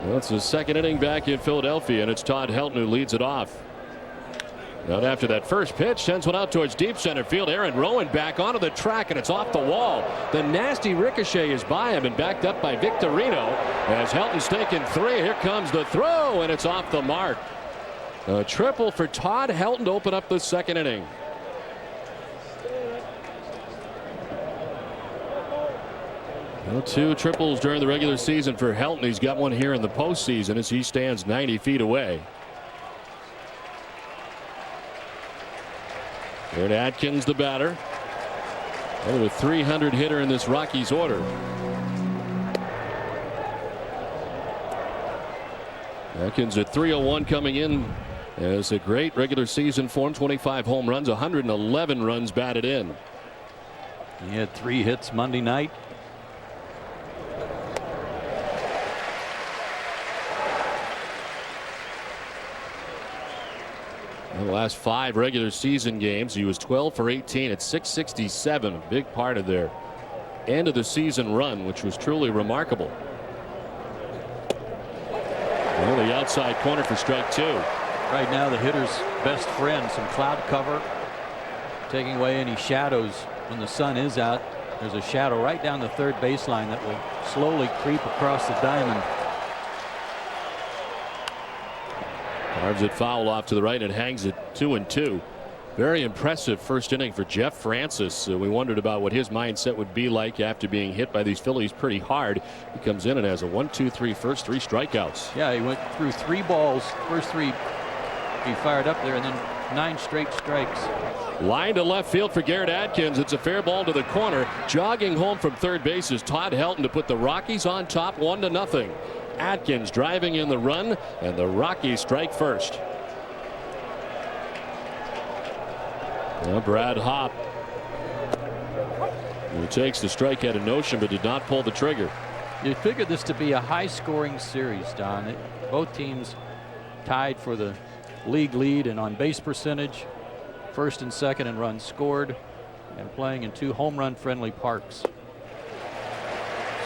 Well, it's the second inning back in Philadelphia, and it's Todd Helton who leads it off. Now after that first pitch, sends one out towards deep center field. Aaron Rowan back onto the track, and it's off the wall. The nasty ricochet is by him and backed up by Victorino. As Helton's taken three, here comes the throw, and it's off the mark. A triple for Todd Helton to open up the second inning. Well, 2 triples during the regular season for Helton. He's got one here in the postseason as he stands 90 feet away. Garrett Atkins, the batter. Another 300 hitter in this Rockies order. Atkins at 301 coming in as a great regular season form. 25 home runs, 111 runs batted in. He had 3 hits Monday night. In the last 5 regular season games, he was 12 for 18 at .667, a big part of their end of the season run, which was truly remarkable. Well, the outside corner for strike 2. Right now, the hitter's best friend, some cloud cover, taking away any shadows when the sun is out. There's a shadow right down the third baseline that will slowly creep across the diamond. Carves it foul off to the right and hangs it 2-2. Very impressive first inning for Jeff Francis. We wondered about what his mindset would be like after being hit by these Phillies pretty hard. He comes in and has a 1-2-3 first, 3 strikeouts. Yeah, he went through 3 balls. First 3 he fired up there, and then 9 straight strikes. Line to left field for Garrett Atkins. It's a fair ball to the corner. Jogging home from third base is Todd Helton to put the Rockies on top 1-0. Atkins driving in the run, and the Rockies strike first. Well, Brad Hopp, who takes the strike, had a notion but did not pull the trigger. You figured this to be a high-scoring series, Don. Both teams tied for the league lead in on-base percentage, first and second in runs scored, and playing in 2 home run friendly parks.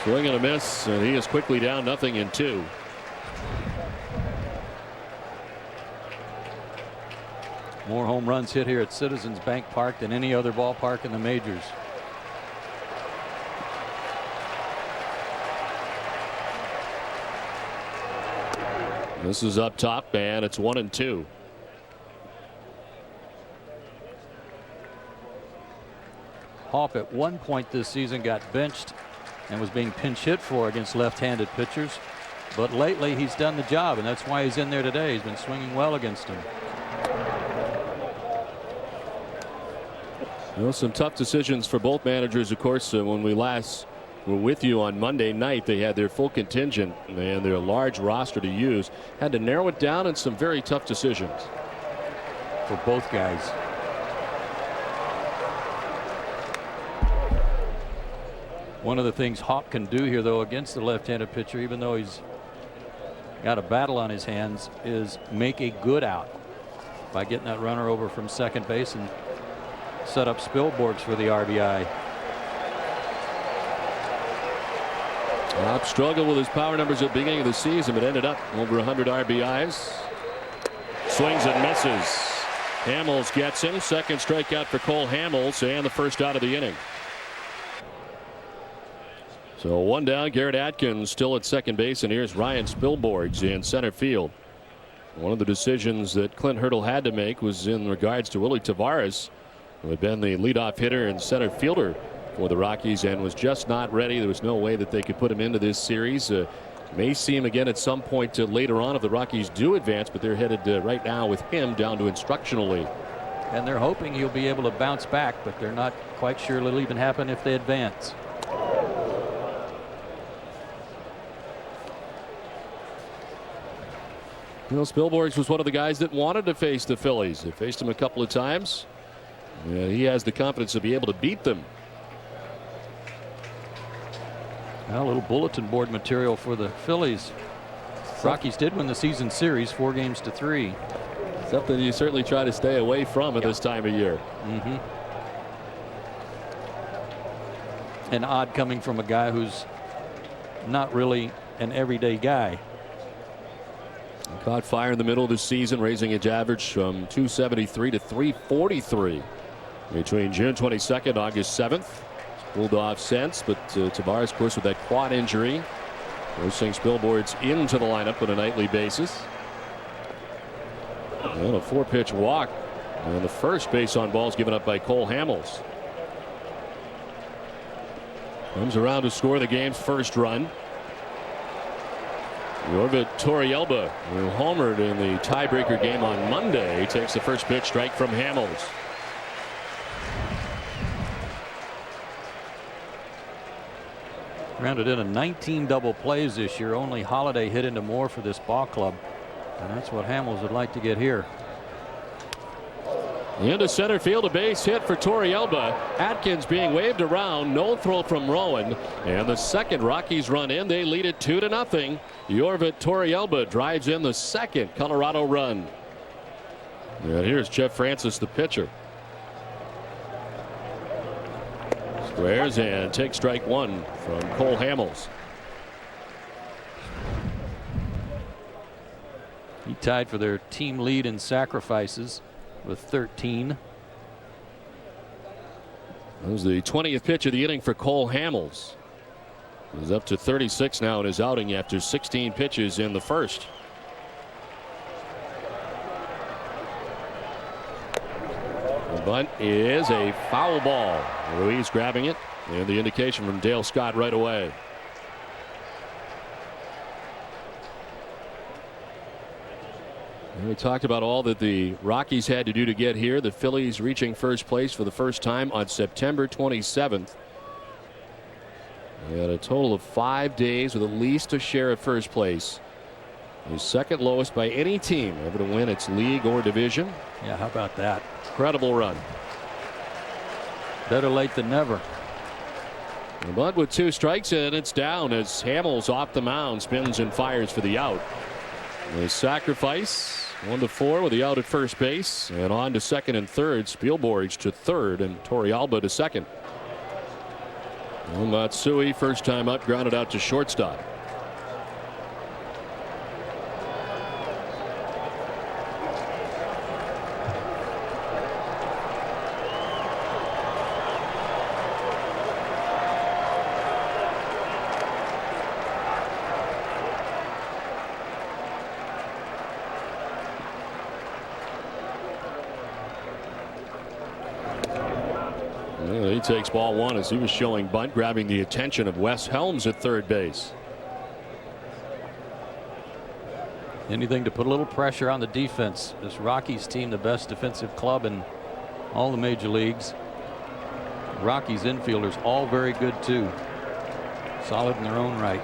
Swing and a miss, and he is quickly down 0-2. More home runs hit here at Citizens Bank Park than any other ballpark in the majors. This is up top, and it's 1-2. Hopp at one point this season got benched and was being pinch hit for against left-handed pitchers, but lately he's done the job, and that's why he's in there today. He's been swinging well against him. Well, some tough decisions for both managers, of course. When we last were with you on Monday night, they had their full contingent and their large roster to use. Had to narrow it down in some very tough decisions for both guys. One of the things Hopp can do here, though, against the left-handed pitcher, even though he's got a battle on his hands, is make a good out by getting that runner over from second base and set up Spilborghs for the RBI. Hopp struggled with his power numbers at the beginning of the season, but ended up over 100 RBIs. Swings and misses. Hamels gets him. Second strikeout for Cole Hamels, and the first out of the inning. So 1 down. Garrett Atkins still at second base, and here's Ryan Spilborghs in center field. One of the decisions that Clint Hurdle had to make was in regards to Willie Tavares, who had been the leadoff hitter and center fielder for the Rockies and was just not ready. There was no way that they could put him into this series. May see him again at some point later on if the Rockies do advance, but they're headed right now with him down to instructional league. And they're hoping he'll be able to bounce back, but they're not quite sure it'll even happen if they advance. You know, Spilborghs was one of the guys that wanted to face the Phillies. They faced him a couple of times. He has the confidence to be able to beat them. Well, a little bulletin board material for the Phillies. Rockies did win the season series 4-3. Something you certainly try to stay away from at this time of year. And odd coming from a guy who's not really an everyday guy. Caught fire in the middle of the season, raising its average from 273 to 343 between June 22nd and August 7th. Cooled off since, but Tavares, of course, with that quad injury, forcing Spilborghs into the lineup on a nightly basis. And a 4-pitch walk. And the first base on balls given up by Cole Hamels. Comes around to score the game's first run. Jorvit Torrealba, who homered in the tiebreaker game on Monday, takes the first pitch strike from Hamels. Grounded into 19 double plays this year. Only Holiday hit into more for this ball club. And that's what Hamels would like to get here. Into center field, a base hit for Torrealba. Atkins being waved around. No throw from Rowan. And the second Rockies run in. They lead it 2-0. Jorvit Torrealba drives in the second Colorado run. And here's Jeff Francis, the pitcher. Squares and takes strike one from Cole Hamels. He tied for their team lead in sacrifices with 13. That was the 20th pitch of the inning for Cole Hamels. He's up to 36 now in his outing after 16 pitches in the first. The bunt is a foul ball. Ruiz grabbing it, and the indication from Dale Scott right away. We talked about all that the Rockies had to do to get here. The Phillies reaching first place for the first time on September 27th. They had a total of 5 days with at least a share of first place. The second lowest by any team ever to win its league or division. Yeah, how about that? Incredible run. Better late than never. But with 2 strikes and it's down as Hamels off the mound spins and fires for the out. The sacrifice 1-4 with the out at first base, and on to second and third. Spilborghs to third and Torrealba to second. And Matsui first time up, grounded out to shortstop. He takes ball one as he was showing bunt, grabbing the attention of Wes Helms at third base. Anything to put a little pressure on the defense. This Rockies team, the best defensive club in all the major leagues. Rockies infielders all very good too. Solid in their own right.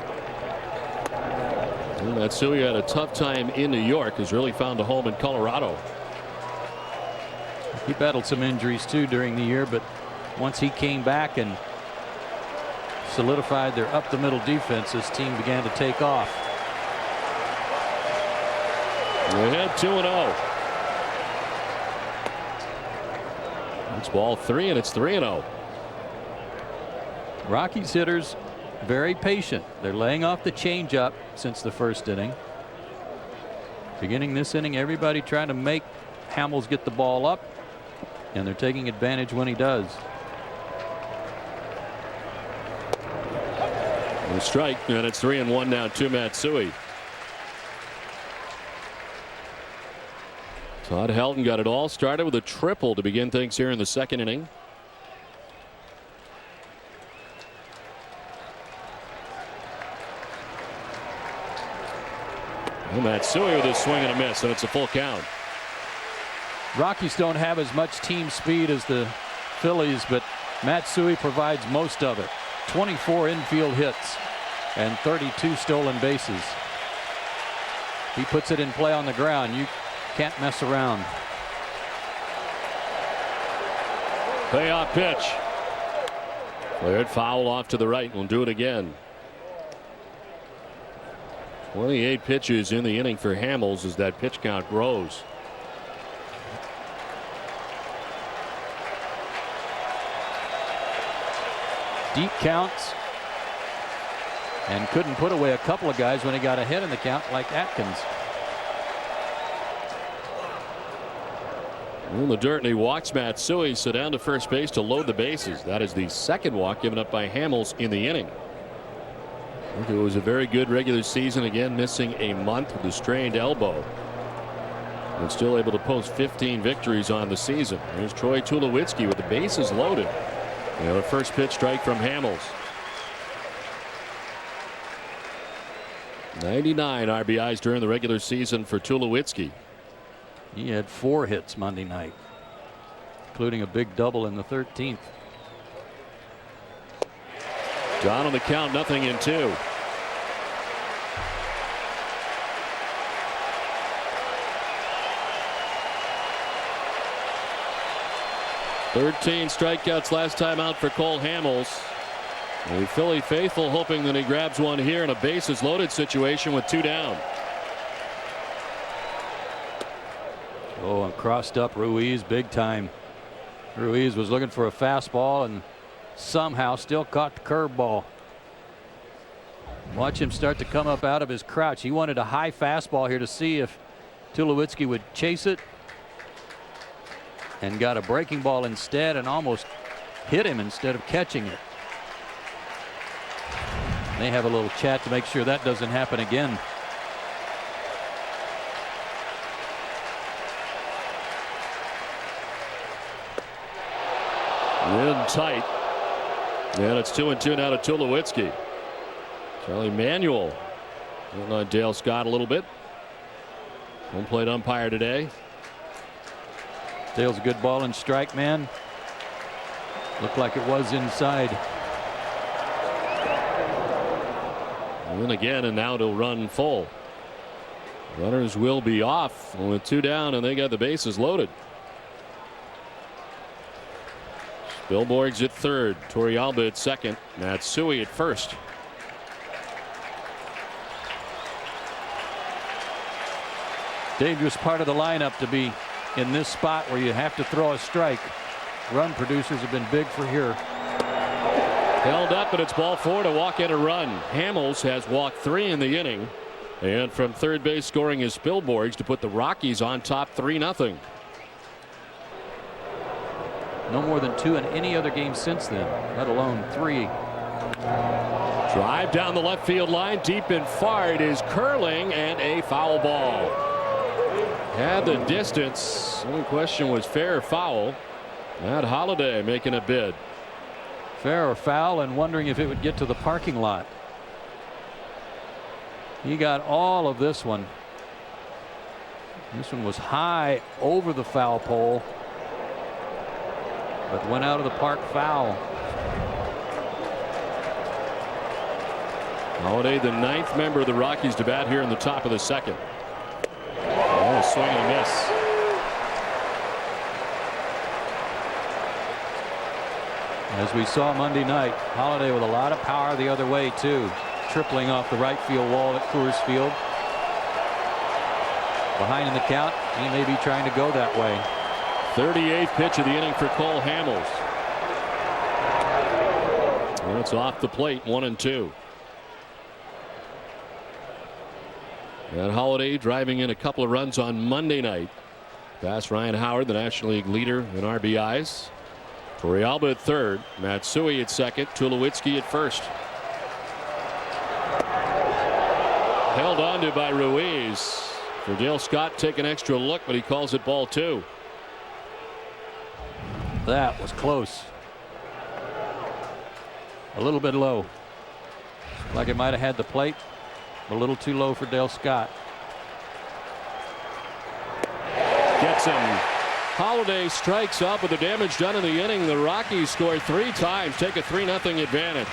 And Matsui had a tough time in New York, has really found a home in Colorado. He battled some injuries too during the year, but once he came back and solidified their up the middle defense, this team began to take off. They had 2-0. It's ball 3 and it's 3-0. Rockies hitters very patient. They're laying off the changeup since the first inning. Beginning this inning, everybody trying to make Hamels get the ball up, and they're taking advantage when he does. The strike, and it's 3-1 now to Matsui. Todd Helton got it all started with a triple to begin things here in the second inning. And Matsui with a swing and a miss, and it's a full count. Rockies don't have as much team speed as the Phillies, but Matsui provides most of it. 24 infield hits and 32 stolen bases. He puts it in play on the ground. You can't mess around. Payoff pitch. Cleared foul off to the right. We'll do it again. 28 pitches in the inning for Hamels as that pitch count grows. Deep counts, and couldn't put away a couple of guys when he got ahead in the count, like Atkins. In the dirt, and he walks Matsui, so down to first base to load the bases. That is the second walk given up by Hamels in the inning. I think it was a very good regular season. Again, missing a month with a strained elbow, and still able to post 15 victories on the season. There's Troy Tulowitzki with the bases loaded. The first pitch strike from Hamels. 99 RBIs during the regular season for Tulowitzki. He had 4 hits Monday night, including a big double in the 13th. Down on the count, 0-2. Strikeouts last time out for Cole Hamels. The Philly faithful hoping that he grabs one here in a bases loaded situation with 2 down. Oh, and crossed up Ruiz big time. Ruiz was looking for a fastball and somehow still caught the curveball. Watch him start to come up out of his crouch. He wanted a high fastball here to see if Tulowitzki would chase it, and got a breaking ball instead and almost hit him instead of catching it. They have a little chat to make sure that doesn't happen again. In tight, and it's 2-2 now to Tulowitzki. Charlie Manuel hitting on Dale Scott a little bit. Home plate umpire today. Dale's a good ball and strike man. Looked like it was inside. And then again, and now it'll run full. Runners will be off with 2 down, and they got the bases loaded. Spilborgh's at third, Torrealba at second, Matsui at first. Dangerous part of the lineup to be in this spot where you have to throw a strike. Run producers have been big for here. Held up, and it's ball 4 to walk in a run. Hamels has walked 3 in the inning, and from third base scoring is Spilborghs to put the Rockies on top 3-0. No more than 2 in any other game since then, let alone 3. Drive down the left field line, deep and far. It is curling, and a foul ball. Had the distance. The only question was fair or foul. Matt Holliday making a bid. Fair or foul, and wondering if it would get to the parking lot. He got all of this one. This one was high over the foul pole, but went out of the park foul. Holliday, the 9th member of the Rockies to bat here in the top of the second. Oh, swing and a miss. As we saw Monday night, Holliday with a lot of power the other way too, tripling off the right field wall at Coors Field. Behind in the count, he may be trying to go that way. 38th pitch of the inning for Cole Hamels. And it's off the plate, 1-2. And Holliday driving in a couple of runs on Monday night. Past Ryan Howard, the National League leader in RBIs. Torrealba at third, Matsui at second, Tulowitzki at first. Held on to by Ruiz. For Dale Scott, take an extra look, but he calls it ball 2. That was close. A little bit low. Like it might have had the plate. A little too low for Dale Scott. Gets him. Holliday strikes up with the damage done in the inning. The Rockies score 3 times, take a 3-0 advantage.